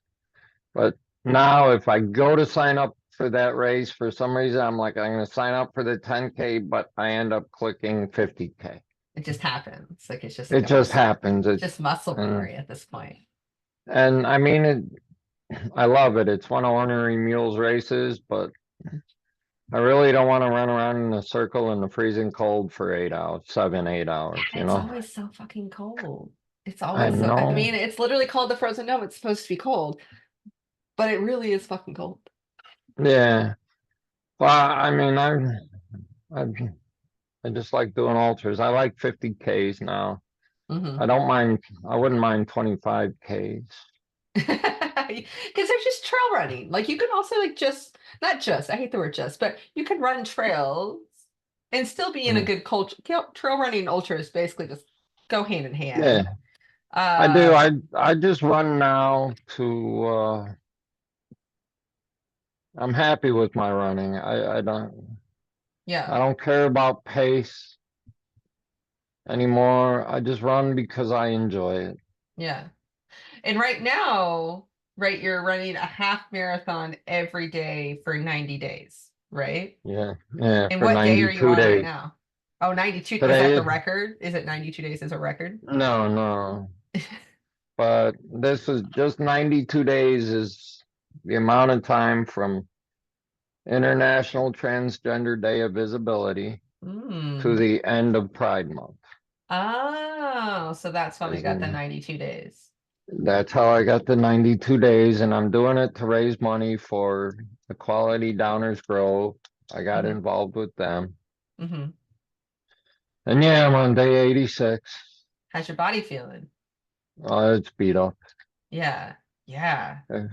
But now if I go to sign up for that race, for some reason I'm like, I'm gonna sign up for the 10K, but I end up clicking 50K. It just happens. Like it's just like It a just muscle, happens. just muscle memory at this point. And I mean I love it. It's one of Ornery Mule's races, but I really don't want to run around in a circle in the freezing cold for 8 hours, 8 hours, And it's always so fucking cold. It's I always so, I know. mean, it's literally called the frozen dome. It's supposed to be cold, but it really is fucking cold. Yeah. Well, I mean, I I just like doing ultras. I like 50Ks now. Hmm. I don't mind. I wouldn't mind 25Ks. Because there's just trail running. Like you can also like just not just I hate the word just, but you can run trails and still be in a Mm. good culture. Trail running and ultras basically just go hand in Yeah, hand. I do. Uh, I just run now to I'm happy with my running. I yeah, don't care about pace anymore. I just run because I enjoy it. yeah. And right now, right, you're running a half marathon every day for 90 days, right? Yeah, yeah, And for what day are you 92 on right days. now? Oh, 92. Is that the Today, record? Is it 92 days as a record? no, no. But this is just 92 days is the amount of time from International Transgender Day of Visibility to Mm. the end of Pride Month. Oh, so that's why we Is got the in- 92 days. That's how I got the 92 days, and I'm doing it to raise money for Equality Downers Grove. I got Hmm. involved with them. Hmm. And yeah, I'm on day 86. How's your body feeling? It's beat up. Yeah. Yeah. Uh,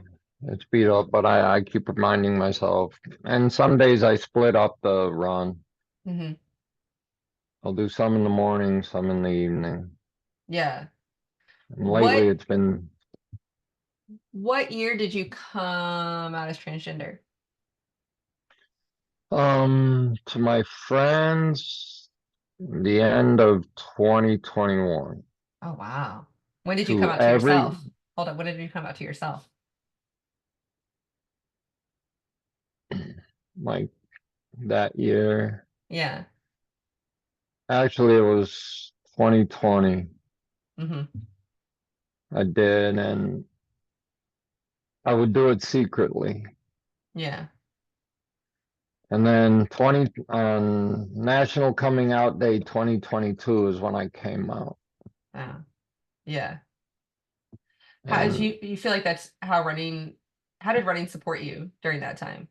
It's beat up, but I keep reminding myself. And some days I split up the run. Hmm. I'll do some in the morning, some in the evening. Yeah. And lately What it's been what year did you come out as transgender? to my friends the end of 2021. Oh, wow. When did you come To out to every yourself? Hold on, when did you come out to yourself? like that year. Yeah. Actually it was 2020. Hmm. I did, and I would do it secretly. Yeah. And then 20 on National Coming Out Day 2022 is when I came out. Oh, yeah. How did And you feel like that's how did running support you during that time?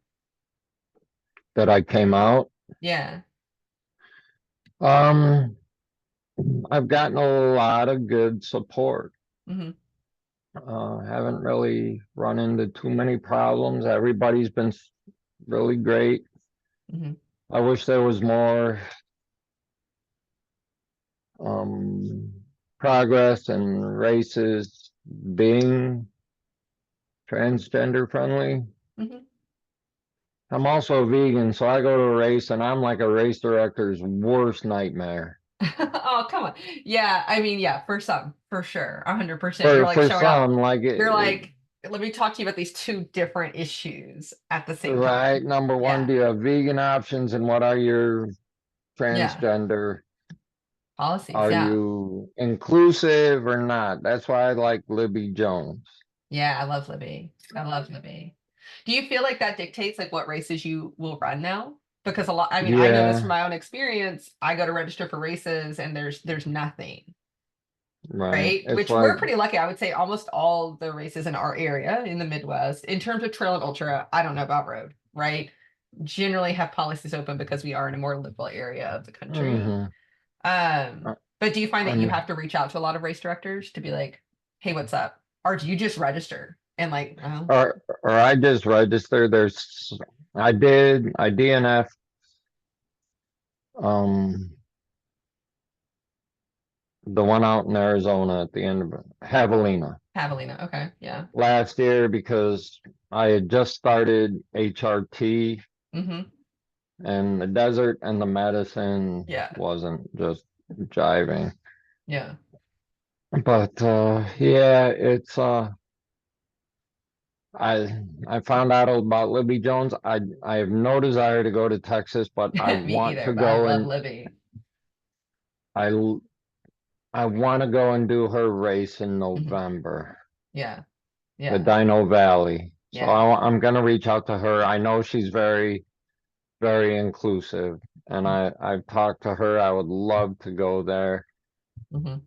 that I came out. Yeah. Um, I've gotten a lot of good support. Hmm. Haven't really run into too many problems. Everybody's been really great. Hmm. I wish there was more um, progress and races being transgender friendly. Hmm. I'm also a vegan, so I go to a race and I'm like a race director's worst nightmare. Oh, come on. Yeah, I mean, yeah, for some, for sure. 100%. You're For like for showing up. some, like You're like, let me talk to you about these two different issues at the same right, time. number one, Yeah. do you have vegan options and what are your Yeah. transgender? Policies. Are Yeah. you inclusive or not? That's why I like Libby Jones. Yeah, I love Libby. I love Libby. Do you feel like that dictates like what races you will run now? Because a lot, I mean, I know this from Yeah, my own experience. I go to register for races and there's nothing, right. right? It's Which like, we're pretty lucky. I would say almost all the races in our area in the Midwest, in terms of trail and ultra, I don't know about road, right? Generally have policies open because we are in a more liberal area of the country. hmm But do you find that you I'm, have to reach out to a lot of race directors to be like, hey, what's up? Or do you just register and like, oh, or I just registered. I DNF um the one out in Arizona at the end of Javelina Javelina. Okay. Yeah. last year because I had just started HRT Mm-hmm. and the desert and the medicine Yeah. wasn't just jiving. Yeah. But yeah, it's I found out about Libby Jones. I have no desire to go to Texas, but I Me want either, to but I go love and Libby. I I want to go and do her race in Hmm. November, Yeah. the Yeah. Dino Valley. So Yeah. I'm gonna reach out to her. I know she's very inclusive, and I've talked to her. I would love to go there. Hmm.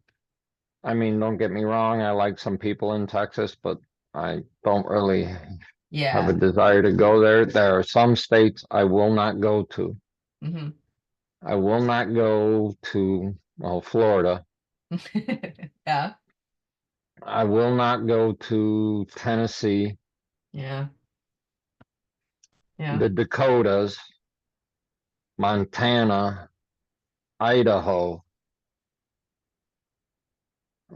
I mean, don't get me wrong, I like some people in Texas, but I don't really have a Yeah. desire to go there. There are some states I will not go to. Hmm. I will not go to, well, Florida. Yeah. I will not go to Tennessee, Yeah. Yeah. the Dakotas, Montana, Idaho.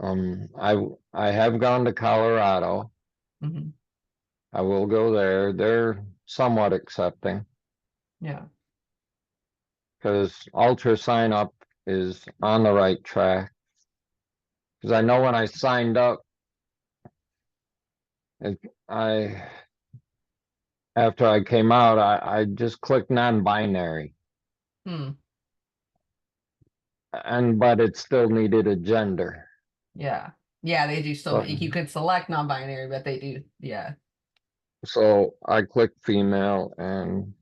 I have gone to Colorado. Hmm. I will go there. They're somewhat accepting Yeah. because Ultra sign up is on the right track. Because I know when I signed up, it, I after I came out, I just clicked non-binary, Hmm. and but it still needed a gender. Yeah. Yeah, they do still, So, you could select non-binary, but they do. Yeah. so I clicked female, and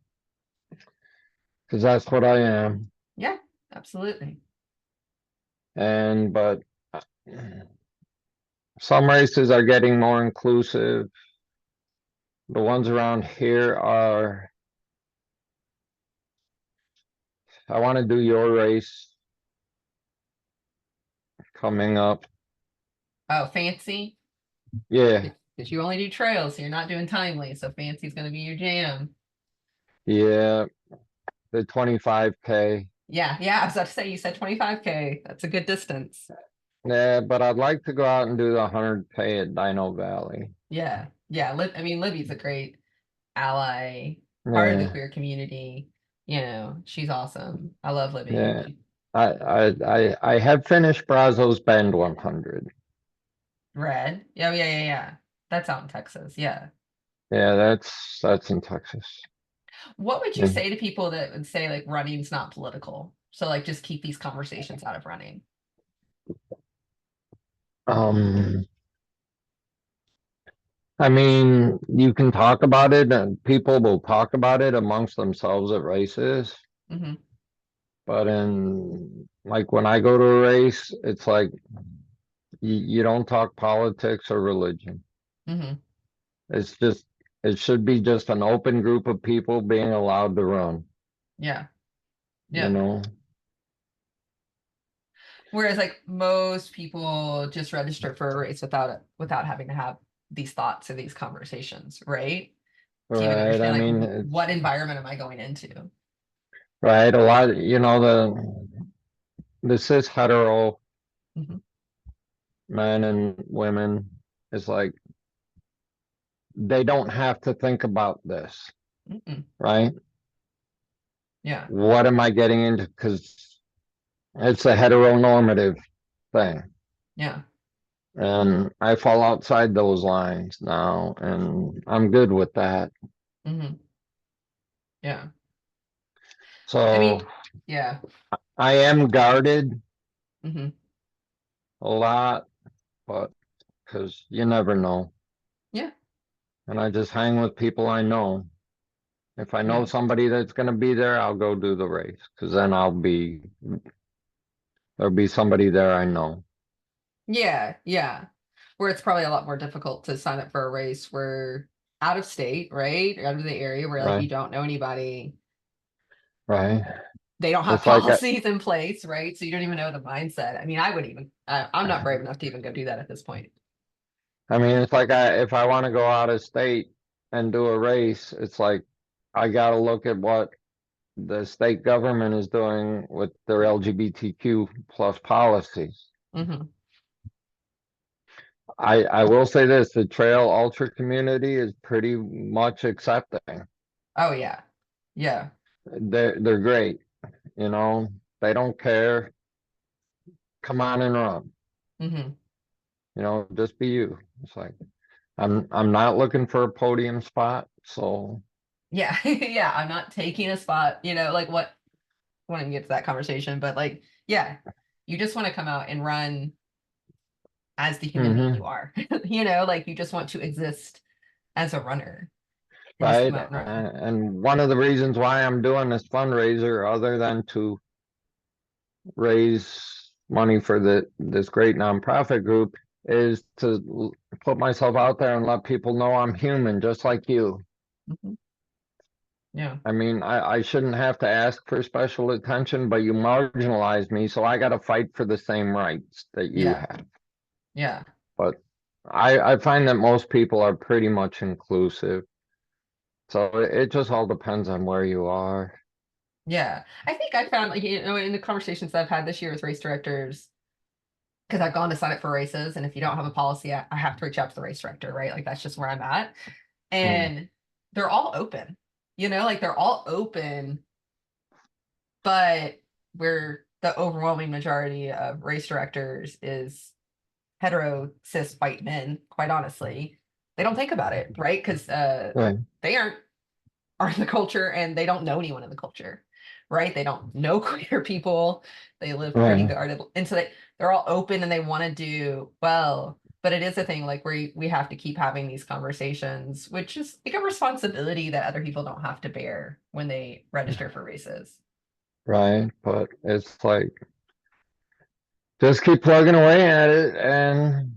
because that's what I am. Yeah. Absolutely. And but some races are getting more inclusive. The ones around here are. I want to do your race coming up. Oh, fancy. Yeah, Because you only do trails, so you're not doing timely. So fancy's going to be your jam. yeah, the 25K. Yeah. Yeah. I was about to say, you said 25K. That's a good distance. Yeah, but I'd like to go out and do the 100K at Dino Valley. Yeah. Yeah. I mean, Libby's a great ally, part of the Yeah, queer community. You know, she's awesome. I love Libby. yeah. I have finished Brazos Bend 100. Red. Yeah, yeah, yeah, yeah. That's out in Texas. Yeah. Yeah, that's in Texas. What would you Yeah. say to people that would say like running's not political? So like just keep these conversations out of running. Um, I mean, you can talk about it, and people will talk about it amongst themselves at races. Hmm. But in like when I go to a race, it's like you don't talk politics or religion. Hmm. It's just it should be just an open group of people being allowed to run, Yeah. you Yeah. know? Whereas like most people just register for a race without having to have these thoughts or these conversations, right? To even Right. I understand mean, like it's what environment am I going into? right. A lot, the cis hetero Hmm. men and women is like they don't have to think about this, Hmm. right? Yeah. What am I getting into? Because it's a heteronormative thing. Yeah. And I fall outside those lines now, and I'm good with that. Hmm. Yeah. I So mean, yeah. I am guarded Hmm. a lot, but because you never know. Yeah. And I just hang with people I know. If I know Yeah. somebody that's going to be there, I'll go do the race because then there'll be somebody there I know. Yeah. Yeah. Where it's probably a lot more difficult to sign up for a race where out of state, right? Or out of the area where like you Right. don't know anybody. Right. They don't have It's like, policies in place, right? So you don't even know the mindset. I mean, I wouldn't even, I'm not brave enough to even go do that at this point. I mean, it's like if I want to go out of state and do a race, it's like I got to look at what the state government is doing with their LGBTQ plus policies. Hmm. I will say this, the trail ultra community is pretty much accepting. Oh yeah. Yeah. They're great, you know, they don't care. Come on and run, Hmm. you know, just be you. It's like I'm not looking for a podium spot, so Yeah. Yeah. I'm not taking a spot, like what, want to get to that conversation, but like, yeah, you just want to come out and run as the human being you hmm are, like you just want to exist as a runner and just right. come out and run. And one of the reasons why I'm doing this fundraiser, other than to raise money for this great nonprofit group, is to put myself out there and let people know I'm human, just like you. Mhm. Yeah. I mean, I shouldn't have to ask for special attention, but you marginalize me, so I got to fight for the same rights that you Yeah. have. Yeah. But I find that most people are pretty much inclusive. So it just all depends on where you are. Yeah. I think I found, like, in the conversations that I've had this year with race directors, because I've gone to sign up for races, and if you don't have a policy, I have to reach out to the race director, right? Like that's just where I'm at. Mm, And they're all open, like they're all open, but we're the overwhelming majority of race directors is hetero cis white men, quite honestly. They don't think about it, right? Because right, they are in the culture, and they don't know anyone in the culture, right? They don't know queer people. They live pretty right, guarded, and so they're all open and they want to do well. But it is a thing, like we have to keep having these conversations, which is like a responsibility that other people don't have to bear when they register for races. right. But it's like just keep plugging away at it and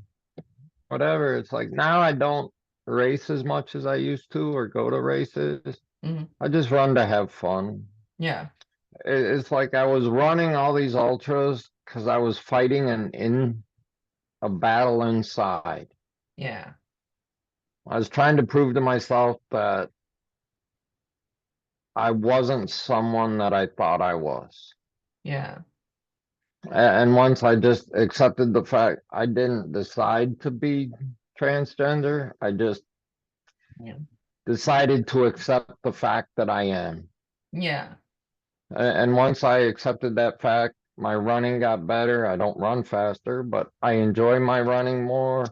whatever. It's like now I don't race as much as I used to or go to races. Hmm. I just run to have fun. Yeah. It's like I was running all these ultras because I was fighting and in a battle inside. Yeah. I was trying to prove to myself that I wasn't someone that I thought I was. Yeah. And once I just accepted the fact I didn't decide to be transgender, I just Yeah. decided to accept the fact that I am. Yeah. And once I accepted that fact, my running got better. I don't run faster, but I enjoy my running more.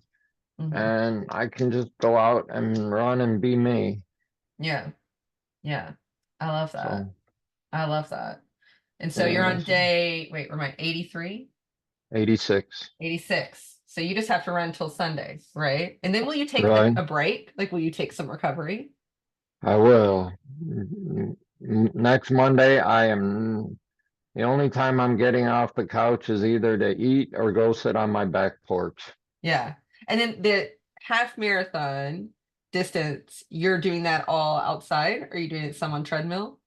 Hmm. And I can just go out and run and be me. Yeah. Yeah. I love that. So, I love that. And so you're yeah, on day, wait, remind, 83? 86. 86. So you just have to run until Sunday, right? And then will you take Right. a break? Like, will you take some recovery? I will. Next Monday, I am the only time I'm getting off the couch is either to eat or go sit on my back porch. Yeah. And then the half marathon distance, you're doing that all outside? Or are you doing it some on treadmill?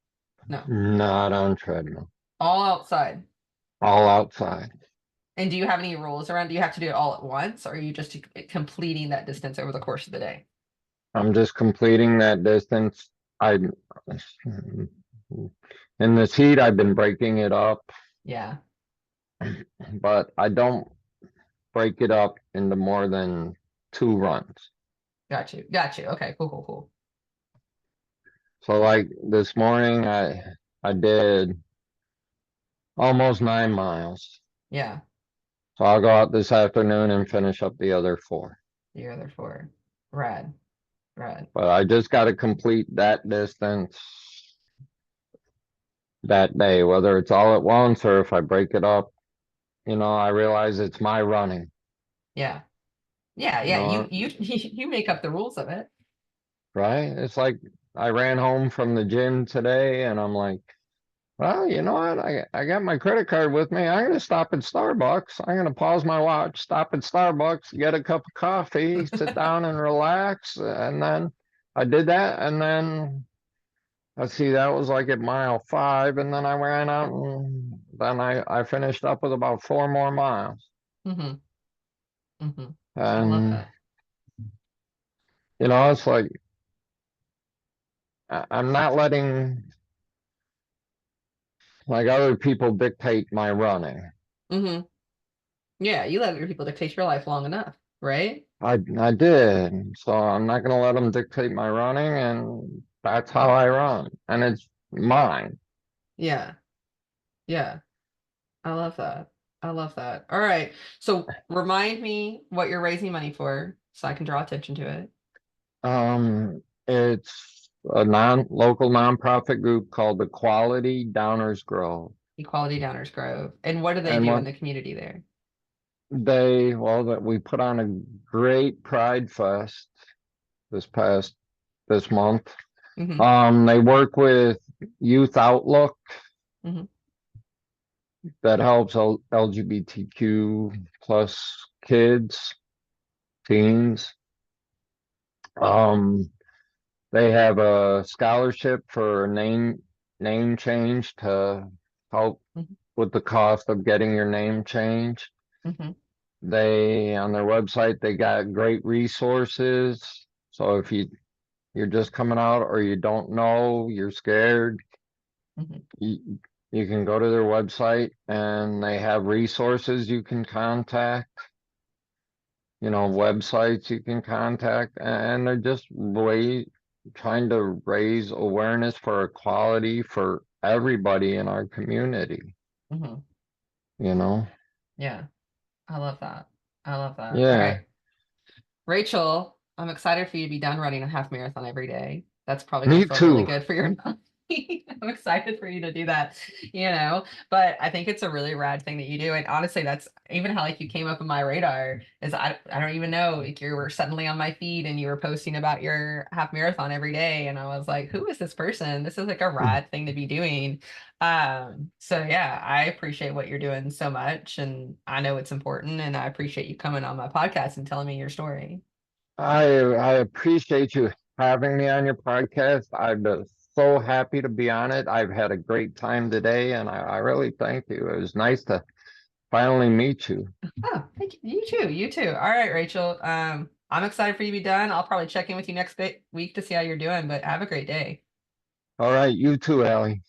No, Not on treadmill, all outside. all outside. And do you have any rules around? Do you have to do it all at once, or are you just completing that distance over the course of the day? I'm just completing that distance. I in this heat, I've been breaking it up, Yeah. but I don't break it up into more than 2 runs. Got you. Got you. Okay. Cool. Cool. Cool. So like this morning, I did almost 9 miles. Yeah. So I'll go out this afternoon and finish up the other 4. The other four. Rad. Rad. But I just got to complete that distance that day, whether it's all at once or if I break it up. You know, I realize it's my running. Yeah. Yeah. You Yeah. know, You make up the rules of it. right? It's like I ran home from the gym today and I'm like, well, you know what? I got my credit card with me. I'm going to stop at Starbucks. I'm going to pause my watch, stop at Starbucks, get a cup of coffee, sit down and relax. And then I did that. And then let's see, that was like at mile 5. And then I ran out and then I finished up with about 4 more miles. Hmm. Hmm. I love And, that. you know, it's like I'm not letting like other people dictate my running. Hmm. Yeah. You let other people dictate your life long enough, right? I did. So I'm not gonna let them dictate my running, and that's how I run. And it's mine. Yeah. Yeah. I love that. I love that. All right. So remind me what you're raising money for so I can draw attention to it. It's a local nonprofit group called Equality Downers Grove. Equality Downers Grove. And what do they And do what in the community there? that we put on a great Pride Fest this month. Hmm. They work with Youth Outlook Hmm. that helps LGBTQ plus kids, teens. Um, they have a scholarship for name change to help Hmm. with the cost of getting your name changed. Hmm. They on their website they got great resources. So if you're just coming out or you don't know, you're scared, Hmm. you can go to their website and they have resources you can contact, websites you can contact, and they're just trying to raise awareness for equality for everybody in our community, Hmm. you know? Yeah. I love that. I love that. All Yeah, right. Rachel, I'm excited for you to be done running a half marathon every day. That's probably going me to feel really too. good for your mind. I'm excited for you to do that, but I think it's a really rad thing that you do. And honestly, that's even how like you came up on my radar is I don't even know, like you were suddenly on my feed and you were posting about your half marathon every day. And I was like, who is this person? This is like a rad thing to be doing. So yeah, I appreciate what you're doing so much, and I know it's important, and I appreciate you coming on my podcast and telling me your story. I appreciate you having me on your podcast. I'm so happy to be on it. I've had a great time today, and I really thank you. It was nice to finally meet you. Oh, thank you. You too. You too. All right, Rachel. I'm excited for you to be done. I'll probably check in with you next week to see how you're doing, but have a great day. All right, you too, Allie.